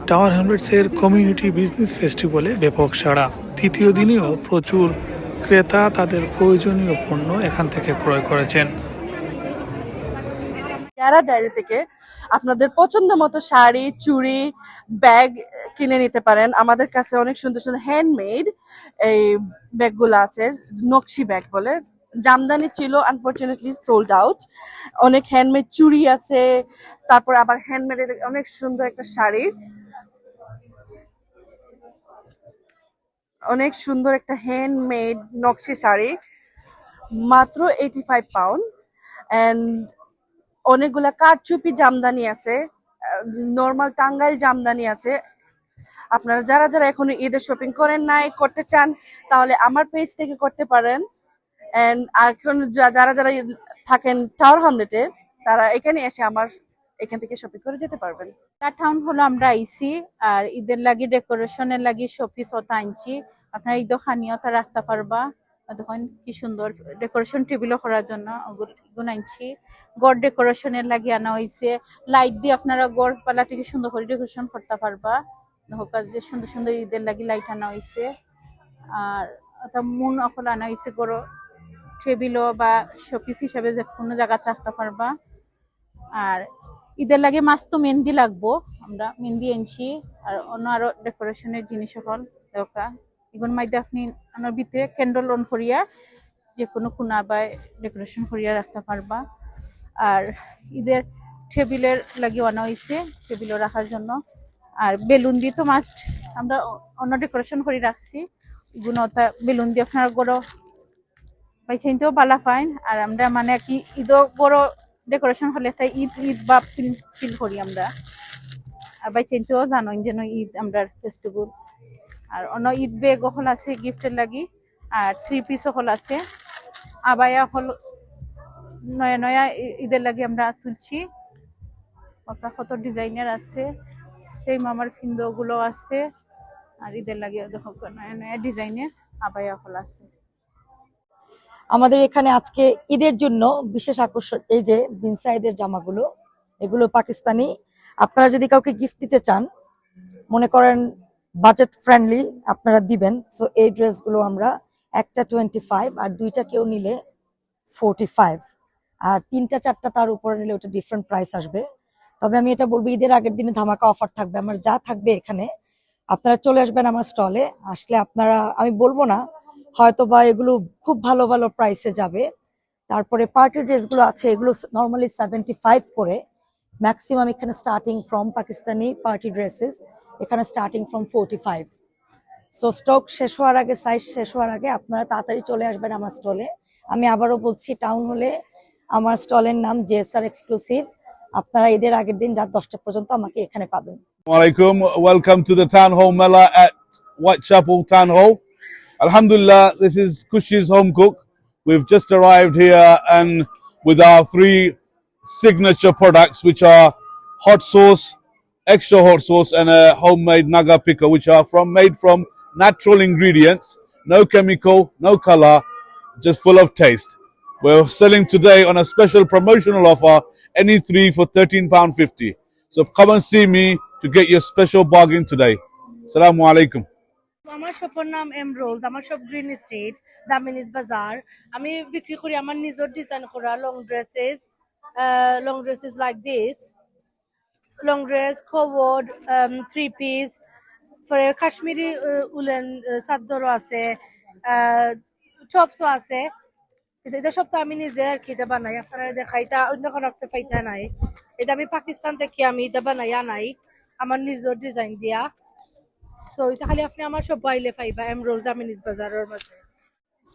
Tower হ্যামলেটসের community business ফেস্টিভ্যালে ব্যাপক সাড়া। তৃতীয় দিনেও প্রচুর ক্রেতা তাদের প্রয়োজনীয় পণ্য এখান থেকে ক্রয় করেছেন। ক্যারা ডায়েরি থেকে আপনাদের পছন্দ মতো শাড়ি, চুড়ি, ব্যাগ কিনে নিতে পারেন। আমাদের কাছে অনেক সুন্দর সুন্দর হ্যান্ডমেড এই ব্যাগগুলো আছে, নকশি ব্যাগ বলে। জামদানি ছিল, আনফরচুনেটলি সোল্ড আউট। অনেক হ্যান্ডমেড চুড়ি আছে, তারপর আবার হ্যান্ডমেড অনেক সুন্দর একটা শাড়ি, অনেক সুন্দর একটা হ্যান্ডমেড নকশি শাড়ি, মাত্র 85 পাউন্ড। অ্যান্ড অনেকগুলা কারচুপি জামদানি আছে, নর্মাল টাঙ্গাইল জামদানি আছে। আপনারা যারা যারা এখনো ঈদের শপিং করেন নাই, করতে চান, তাহলে আমার পেজ থেকে করতে পারেন। এন্ড আর যারা যারা থাকেন টাওয়ার হামলেটে, তারা এখানে এসে আমার এখান থেকে শপিং করে যেতে পারবেন। টাউন হলো আমরা আইসি আর ঈদের লাগি ডেকোরেশনের লাগি শোপিস ওটা আনছি। আপনারা ঈদ খানিয়তা রাখতে পারবা। দেখুন কি সুন্দর ডেকোরেশন টেবিলও করার জন্য গুণ আনছি। গড় ডেকোরেশনের লাগি আনা হয়েছে, লাইট দিয়ে আপনারা গড় পালা থেকে সুন্দর করে ডেকোরেশন করতে পারবা। যে সুন্দর সুন্দর ঈদের লাগি লাইট আনা হয়েছে। আর মুন অকল আনা হয়েছে গড় টেবিলও বা শোপিস হিসাবে যে কোনো জায়গাতে রাখতে পারবা। আর ঈদের লাগে মাছ তো মেহেন্দি লাগবো, আমরা মেহেন্দি আনছি। আর অন্য আরো ডেকোরেশনের জিনিস সকল দরকার। এগুলোর মধ্যে আপনি আমার ভিতরে ক্যান্ডেল অন করিয়া যে কোনো কোনা বা ডেকোরেশন করিয়া রাখতে পারবা। আর ঈদের টেবিলের লাগে আনা হয়েছে, টেবিলও রাখার জন্য। আর বেলুন দিয়ে তো মাস্ট আমরা অন্য ডেকোরেশন করে রাখছি। এগুলো বেলুন দিয়ে আপনার গড় পাইছেনতেও পালা ফাইন। আর আমরা মানে কি ঈদও বড় ডেকোরেশন হলে একটা ঈদ ঈদ বা ফিল করি আমরা। আর বাই চিনতেও জানোই যেন ঈদ আমরা ফেস্টিভ্যাল। আর অন্য ঈদ বেগ হল আছে গিফটের লাগি, আর 3 পিস হল আছে, আবায়া হল নয়া নয়া ঈদের লাগি আমরা তুলছি। কত ডিজাইনের আছে, সেই মামার ফিন্দো গুলো আছে। আর ঈদের লাগে দেখো নয়া নয়া ডিজাইনের আবায়া হল আছে। আমাদের এখানে আজকে ঈদের জন্য বিশেষ আকর্ষণ এই যে বিনসাইদের জামাগুলো, এগুলো পাকিস্তানি। আপনারা যদি কাউকে গিফট দিতে চান, মনে করেন বাজেট ফ্রেন্ডলি আপনারা দিবেন, সো এই ড্রেসগুলো আমরা একটা 25 আর দুইটা কেউ নিলে 45, আর 3টা 4টা তার উপরে নিলে ওটা ডিফারেন্ট প্রাইস আসবে। তবে আমি এটা বলবো ঈদের আগের দিনে ধামাকা অফার থাকবে। আমার যা থাকবে এখানে আপনারা চলে আসবেন আমার স্টলে। আসলে আপনারা, আমি বলবো না, হয়তো বা এগুলো খুব ভালো ভালো প্রাইসে যাবে। তারপরে পার্টি ড্রেসগুলো আছে, এগুলো নর্মালি 75 করে। ম্যাক্সিমাম এখানে starting from Pakistani party dresses, এখানে স্টার্টিং ফ্রম 45। সো স্টক শেষ হওয়ার আগে, সাইজ শেষ হওয়ার আগে আপনারা তাড়াতাড়ি চলে আসবেন আমার স্টলে। আমি আবারও বলছি, টাউন হলে আমার স্টলের নাম জেএসআর এক্সক্লুসিভ। আপনারা ঈদের আগের দিন রাত 10টা পর্যন্ত আমাকে এখানে পাবেন। Alaikum. Welcome to the Town Hall Mela at Whitechapel Town Hall. Alhamdulillah, this is Kushi's Home Cook. We've just arrived here and with our 3 signature products, which are hot sauce, extra hot sauce, and a homemade naga pickle, which are made from natural ingredients, no chemical, no color, just full of taste. We're selling today on a special promotional offer, any 3 for £13.50. So come and see me to get your special bargain today. Assalamu alaikum. আমার শপের নাম এমরোজ, আমার shop green street, দামিনিস বাজার। আমি বিক্রি করি আমার নিজের ডিজাইন করা long dresses like this, long dress, covered, 3 piece, পরে কাশ্মীরি উলেন চাদরও আছে, টপসও আছে। এটা সব তো আমি নিজে আর কি এটা বানাই, আপনারা দেখাই, এটা অন্য কোনো ফাইটা নাই। এটা আমি পাকিস্তান থেকে আমি এটা বানাই আনাই আমার নিজের ডিজাইন দিয়া। সো এটা খালি আপনি আমার সব বাইলে পাইবা এমরোজ দামিনিস বাজারের মাঝে।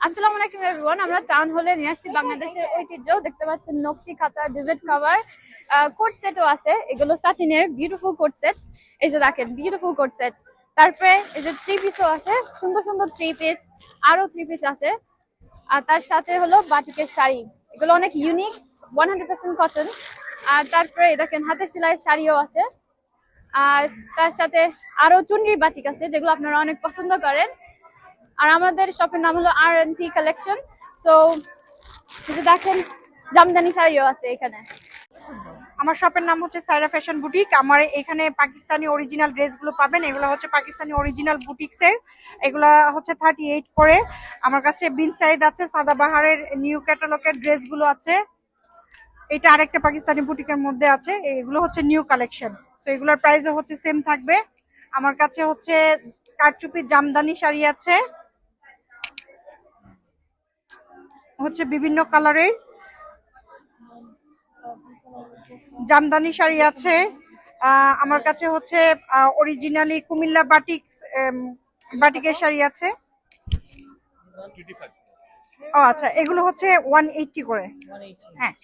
আসসালামু আলাইকুম এভরিওয়ান, আমরা টাউন হলে নিয়ে আসছি বাংলাদেশের ঐতিহ্য। দেখতে পাচ্ছেন নকশি খাতা, ডিভেট কভার, কোট সেটও আছে। এগুলো সাটিনের বিউটিফুল কোট সেট। এই যে দেখেন বিউটিফুল কোট সেট। তারপরে এই যে 3 পিসও আছে, সুন্দর সুন্দর 3 পিস, আরো 3 পিস আছে। আর তার সাথে হলো বাটিকের শাড়ি, এগুলো অনেক ইউনিক, 100% কটন। আর তারপরে দেখেন হাতের সেলাইয়ের শাড়িও আছে। আর তার সাথে আরো চুনরি বাটিক আছে, যেগুলো আপনারা অনেক পছন্দ করেন। আর আমাদের শপের নাম হলো R&C কালেকশন। সো দেখেন জামদানি শাড়িও আছে এখানে। আমার শপের নাম হচ্ছে সাইরা ফ্যাশন বুটিক। আমার এখানে পাকিস্তানি অরিজিনাল ড্রেসগুলো পাবেন। এগুলো হচ্ছে পাকিস্তানি অরিজিনাল বুটিক্সের, এগুলা হচ্ছে 38 করে। আমার কাছে বিন সাইদ আছে, সাদাবাহারের নিউ ক্যাটালগের ড্রেসগুলো আছে। এটা আরেকটা পাকিস্তানি বুটিকের মধ্যে আছে, এগুলো হচ্ছে নিউ কালেকশন। সো এগুলোর প্রাইসও হচ্ছে সেম থাকবে। আমার কাছে হচ্ছে কারচুপির জামদানি শাড়ি আছে, হচ্ছে বিভিন্ন কালারের জামদানি শাড়ি আছে। আমার কাছে হচ্ছে অরিজিনালি কুমিল্লা বাটিকের শাড়ি আছে। ও আচ্ছা, এগুলো হচ্ছে 180 করে। হ্যাঁ।